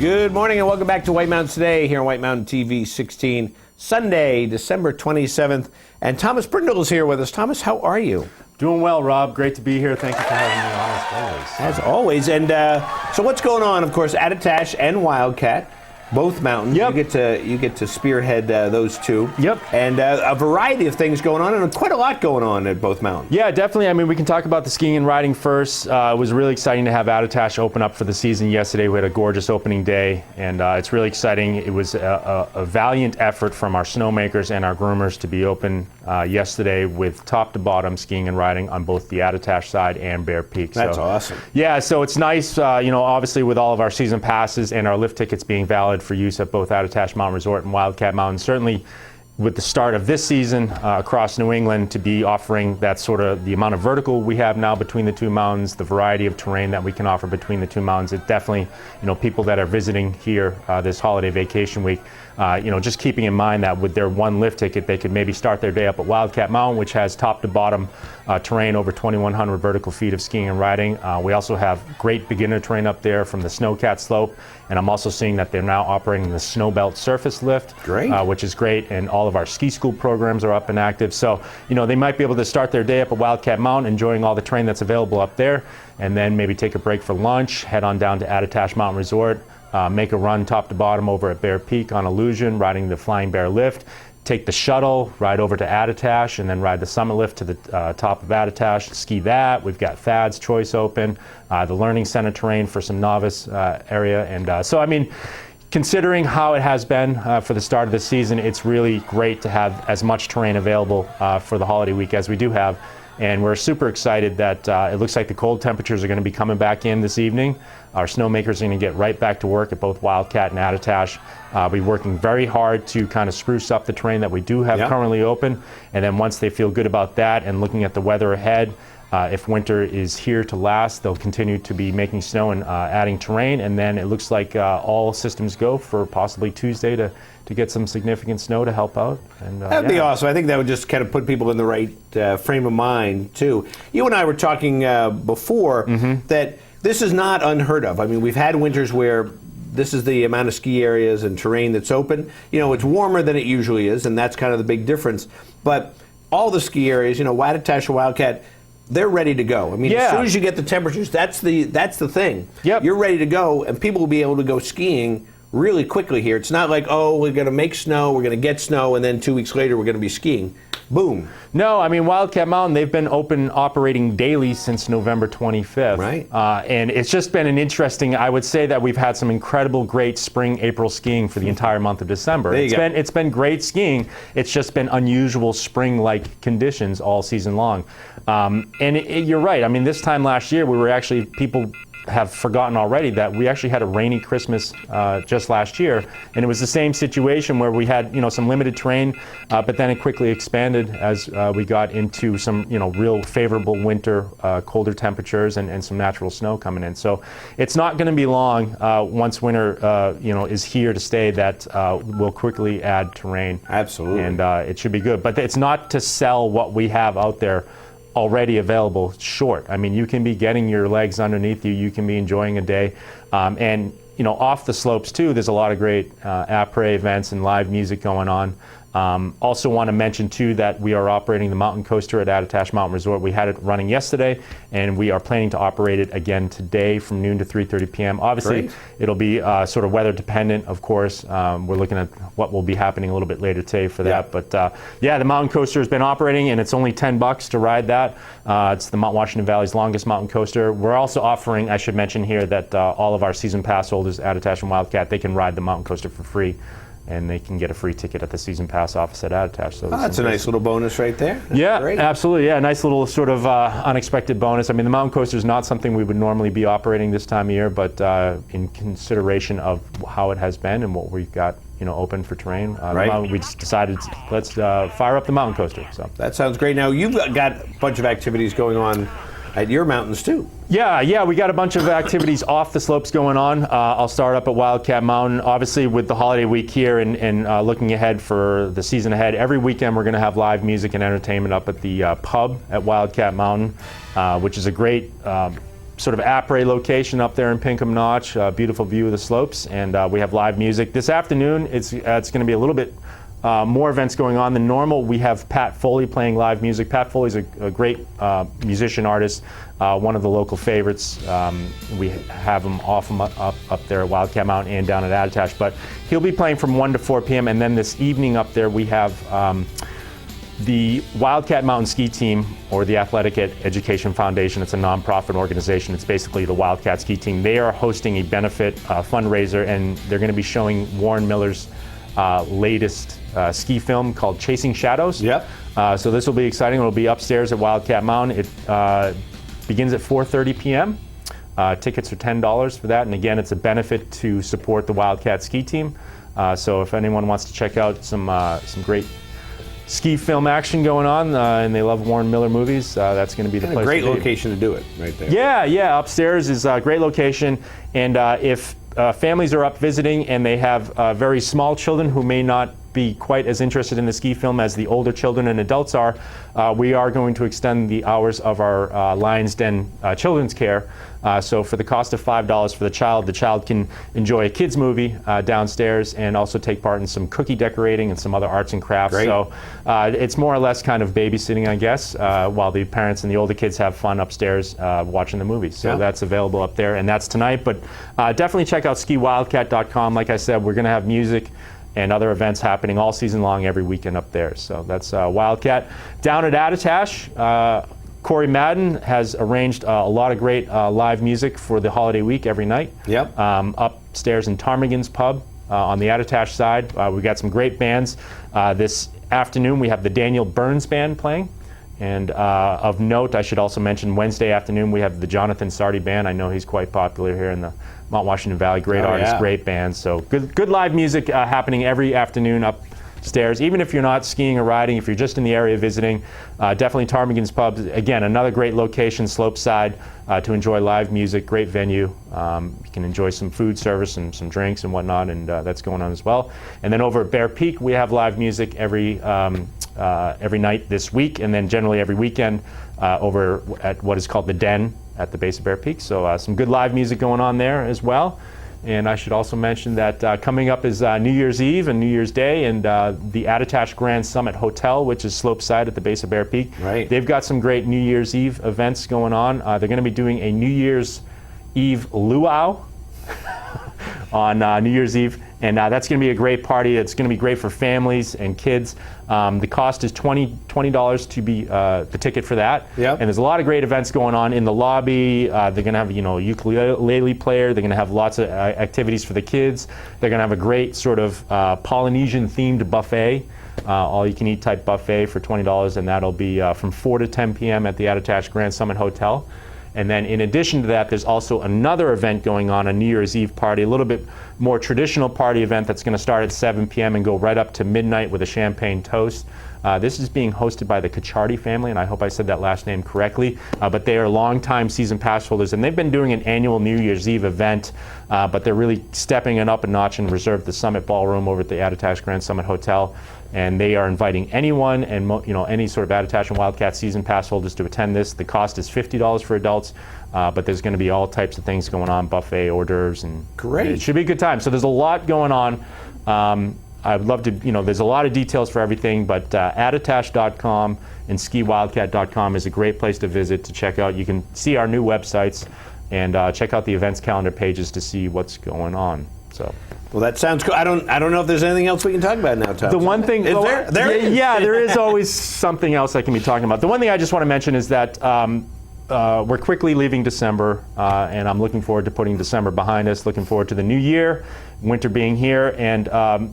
Good morning and welcome back to White Mountains Today here on White Mountain TV 16, Sunday, December 27th. And Thomas Brindle is here with us. Thomas, how are you? Doing well, Rob. Great to be here. Thank you for having me on as always. And so what's going on? Of course, Attitash and Wildcat, both mountains. Yep. You get to spearhead those two. Yep. And a variety of things going on, and quite a lot going on at both mountains. Yeah, definitely. I mean, we can talk about the skiing and riding first. It was really exciting to have Attitash open up for the season yesterday. We had a gorgeous opening day, and it's really exciting. It was a valiant effort from our snowmakers and our groomers to be open yesterday with top to bottom skiing and riding on both the Attitash side and Bear Peak. That's awesome. Yeah, so it's nice, obviously with all of our season passes and our lift tickets being valid for use at both Attitash Mountain Resort and Wildcat Mountains. Certainly with the start of this season across New England, to be offering that sort of the amount of vertical we have now between the two mountains, the variety of terrain that we can offer between the two mountains, it definitely, people that are visiting here this holiday vacation week, just keeping in mind that with their one lift ticket, they could maybe start their day up at Wildcat Mountain, which has top to bottom terrain over 2,100 vertical feet of skiing and riding. We also have great beginner terrain up there from the Snowcat slope, and I'm also seeing that they're now operating the Snowbelt surface lift, which is great, and all of our ski school programs are up and active. So, they might be able to start their day up at Wildcat Mountain, enjoying all the terrain that's available up there, and then maybe take a break for lunch, head on down to Attitash Mountain Resort, make a run top to bottom over at Bear Peak on Illusion, riding the Flying Bear lift, take the shuttle, ride over to Attitash, and then ride the summit lift to the top of Attitash, ski that. We've got Thad's Choice open, the Learning Center terrain for some novice area. And so, I mean, considering how it has been for the start of the season, it's really great to have as much terrain available for the holiday week as we do have. And we're super excited that it looks like the cold temperatures are going to be coming back in this evening. Our snowmakers are going to get right back to work at both Wildcat and Attitash. We're working very hard to kind of spruce up the terrain that we do have currently open. And then once they feel good about that and looking at the weather ahead, if winter is here to last, they'll continue to be making snow and adding terrain. And then it looks like all systems go for possibly Tuesday to get some significant snow to help out. And that'd be awesome. I think that would just kind of put people in the right frame of mind, too. You and I were talking before that this is not unheard of. I mean, we've had winters where this is the amount of ski areas and terrain that's open. It's warmer than it usually is, and that's kind of the big difference. But all the ski areas, Attitash and Wildcat, they're ready to go. I mean, as soon as you get the temperatures, that's the thing. Yep. You're ready to go, and people will be able to go skiing really quickly here. It's not like, we're going to make snow, we're going to get snow, and then 2 weeks later we're going to be skiing. Boom. No, I mean, Wildcat Mountain, they've been operating daily since November 25th. Right. And it's just been an interesting, I would say that we've had some incredible, great spring, April skiing for the entire month of December. It's been great skiing. It's just been unusual spring-like conditions all season long. And you're right. I mean, this time last year, people have forgotten already that we actually had a rainy Christmas just last year, and it was the same situation where we had some limited terrain, but then it quickly expanded as we got into some real favorable winter, colder temperatures and some natural snow coming in. So it's not going to be long once winter is here to stay that we'll quickly add terrain. Absolutely. And it should be good, but it's not to sell what we have out there already available short. I mean, you can be getting your legs underneath you. You can be enjoying a day. And, off the slopes, too, there's a lot of great après events and live music going on. Also want to mention, too, that we are operating the mountain coaster at Attitash Mountain Resort. We had it running yesterday, and we are planning to operate it again today from noon to 3:30 p.m. Obviously, it'll be sort of weather dependent, of course. We're looking at what will be happening a little bit later today for that. But the mountain coaster has been operating, and it's only $10 to ride that. It's the Mount Washington Valley's longest mountain coaster. We're also offering, I should mention here, that all of our season pass holders at Attitash and Wildcat, they can ride the mountain coaster for free, and they can get a free ticket at the season pass office at Attitash. So that's a nice little bonus right there. That's great. Absolutely. Yeah, nice little sort of unexpected bonus. I mean, the mountain coaster is not something we would normally be operating this time of year, but in consideration of how it has been and what we've got open for terrain, we just decided let's fire up the mountain coaster. So that sounds great. Now you've got a bunch of activities going on at your mountains too. Yeah, we got a bunch of activities off the slopes going on. I'll start up at Wildcat Mountain. Obviously, with the holiday week here and looking ahead for the season ahead, every weekend we're going to have live music and entertainment up at the pub at Wildcat Mountain, which is a great sort of après location up there in Pinkham Notch, beautiful view of the slopes, and we have live music. This afternoon, it's going to be a little bit more events going on than normal. We have Pat Foley playing live music. Pat Foley's a great musician, artist, one of the local favorites. We have him often up there at Wildcat Mountain and down at Attitash, but he'll be playing from 1 to 4 p.m. And then this evening up there, we have the Wildcat Mountain Ski Team, or the Athletic Education Foundation. It's a nonprofit organization. It's basically the Wildcat Ski Team. They are hosting a benefit fundraiser, and they're going to be showing Warren Miller's latest ski film called Chasing Shadows. Yep. So this will be exciting. It'll be upstairs at Wildcat Mountain. It begins at 4:30 p.m. Tickets are $10 for that, and again, it's a benefit to support the Wildcat Ski Team. So if anyone wants to check out some great ski film action going on, and they love Warren Miller movies, that's going to be the place. A great to be. location to do it, right there. Yeah. Upstairs is a great location, and if families are up visiting and they have very small children who may not be quite as interested in the ski film as the older children and adults are, we are going to extend the hours of our Lion's Den children's care. So for the cost of $5 for the child can enjoy a kids movie downstairs and also take part in some cookie decorating and some other arts and crafts. Great. So it's more or less kind of babysitting, I guess, while the parents and the older kids have fun upstairs watching the movie. So that's available up there, and that's tonight. But definitely check out skiwildcat.com. Like I said, we're going to have music and other events happening all season long, every weekend up there. So that's Wildcat. Down at Attitash, Corey Madden has arranged a lot of great live music for the holiday week every night. Yep. Upstairs in Ptarmigan's Pub on the Attitash side. We've got some great bands. This afternoon we have the Daniel Burns Band playing. And of note, I should also mention Wednesday afternoon we have the Jonathan Sardi Band. I know he's quite popular here in the Mount Washington Valley. Great artist, great band. So good live music happening every afternoon upstairs. Even if you're not skiing or riding, if you're just in the area visiting, definitely Ptarmigan's Pub. Again, another great location, slopeside, to enjoy live music. Great venue. You can enjoy some food service and some drinks and whatnot, and that's going on as well. And then over at Bear Peak, we have live music every night this week, and then generally every weekend over at what is called the Den at the base of Bear Peak. So some good live music going on there as well. And I should also mention that coming up is New Year's Eve and New Year's Day, and the Attitash Grand Summit Hotel, which is slopeside at the base of Bear Peak. Right. They've got some great New Year's Eve events going on. They're going to be doing a New Year's Eve luau on New Year's Eve, and that's going to be a great party. It's going to be great for families and kids. The cost is $20 to be the ticket for that. Yep. And there's a lot of great events going on in the lobby. They're going to have a ukulele player. They're going to have lots of activities for the kids. They're going to have a great sort of Polynesian themed buffet. All-you-can-eat type buffet for $20, and that'll be from 4 to 10 p.m. at the Attitash Grand Summit Hotel. And then in addition to that, there's also another event going on, a New Year's Eve party, a little bit more traditional party event that's going to start at 7 p.m. and go right up to midnight with a champagne toast. This is being hosted by the Cacciardi family, and I hope I said that last name correctly, but they are longtime season pass holders, and they've been doing an annual New Year's Eve event, but they're really stepping it up a notch and reserved the Summit Ballroom over at the Attitash Grand Summit Hotel. And they are inviting anyone and any sort of Attitash and Wildcat season pass holders to attend this. The cost is $50 for adults, but there's going to be all types of things going on, buffet, hors d'oeuvres, and Great. It should be a good time. So there's a lot going on. I'd love to, there's a lot of details for everything, but attitash.com and skiwildcat.com is a great place to visit, to check out. You can see our new websites and check out the events calendar pages to see what's going on. So. Well, that sounds cool. I don't know if there's anything else we can talk about now, Tom. The one thing, is there? There is. Yeah, there is always something else I can be talking about. The one thing I just want to mention is that we're quickly leaving December, and I'm looking forward to putting December behind us, looking forward to the new year, winter being here, and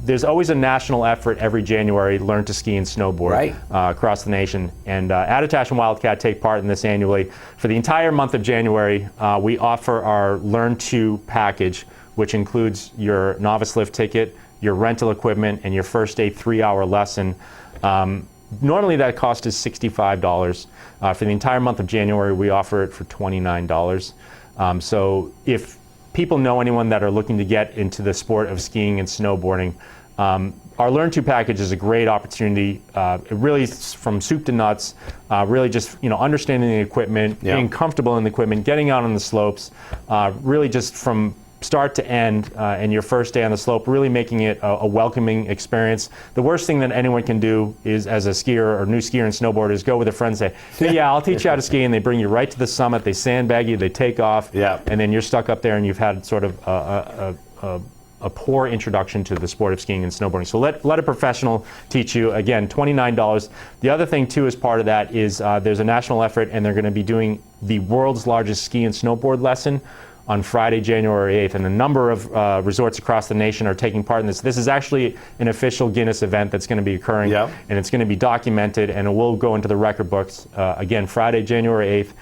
there's always a national effort every January, Learn to Ski and Snowboard across the nation. And Attitash and Wildcat take part in this annually. For the entire month of January, we offer our Learn to package, which includes your novice lift ticket, your rental equipment, and your first day 3-hour lesson. Normally that cost is $65. For the entire month of January, we offer it for $29. So if people know anyone that are looking to get into the sport of skiing and snowboarding, Our Learn To package is a great opportunity. It really, from soup to nuts, really just understanding the equipment, being comfortable in the equipment, getting out on the slopes, really just from start to end, and your first day on the slope, really making it a welcoming experience. The worst thing that anyone can do is, as a skier or new skier and snowboarder, is go with a friend and say, hey, yeah, I'll teach you how to ski, and they bring you right to the summit, they sandbag you, they take off, and then you're stuck up there and you've had sort of a poor introduction to the sport of skiing and snowboarding. So let a professional teach you. Again, $29. The other thing too, as part of that, is there's a national effort, and they're going to be doing the world's largest ski and snowboard lesson on Friday, January 8th, and a number of resorts across the nation are taking part in this. This is actually an official Guinness event that's going to be occurring, and it's going to be documented, and it will go into the record books. Again, Friday, January 8th,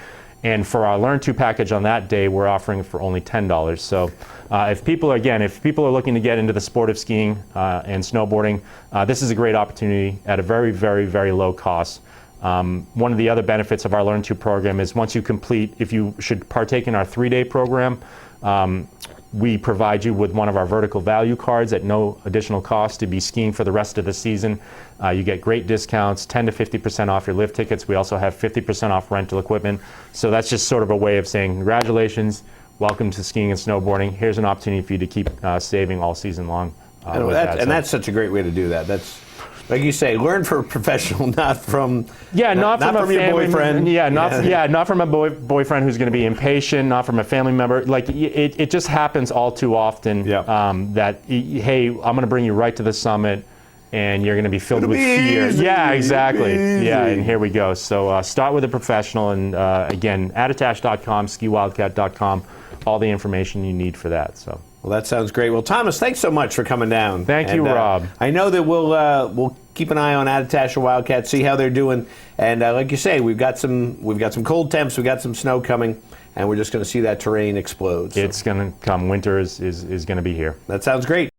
and for our Learn To package on that day, we're offering for only $10. So if people are looking to get into the sport of skiing and snowboarding, this is a great opportunity at a very, very, very low cost. One of the other benefits of our Learn To program is once you complete, if you should partake in our 3-day program, we provide you with one of our vertical value cards at no additional cost to be skiing for the rest of the season. You get great discounts, 10 to 50% off your lift tickets. We also have 50% off rental equipment. So that's just sort of a way of saying congratulations, welcome to skiing and snowboarding. Here's an opportunity for you to keep saving all season long. That's such a great way to do that. That's, like you say, learn from a professional, not from not from your boyfriend. Not from a boyfriend who's going to be impatient. Not from a family member. Like it just happens all too often that hey, I'm going to bring you right to the summit, and you're going to be filled with fear. Easy. Yeah, exactly. Easy. Yeah, and here we go. So start with a professional, and again, attitash.com, skiwildcat.com, all the information you need for that. So. Well, that sounds great. Well, Thomas, thanks so much for coming down. Thank you, Rob. I know that we'll keep an eye on Attitash and Wildcat, see how they're doing, and like you say, we've got some cold temps, we've got some snow coming, and we're just going to see that terrain explode. It's going to come. Winter is going to be here. That sounds great.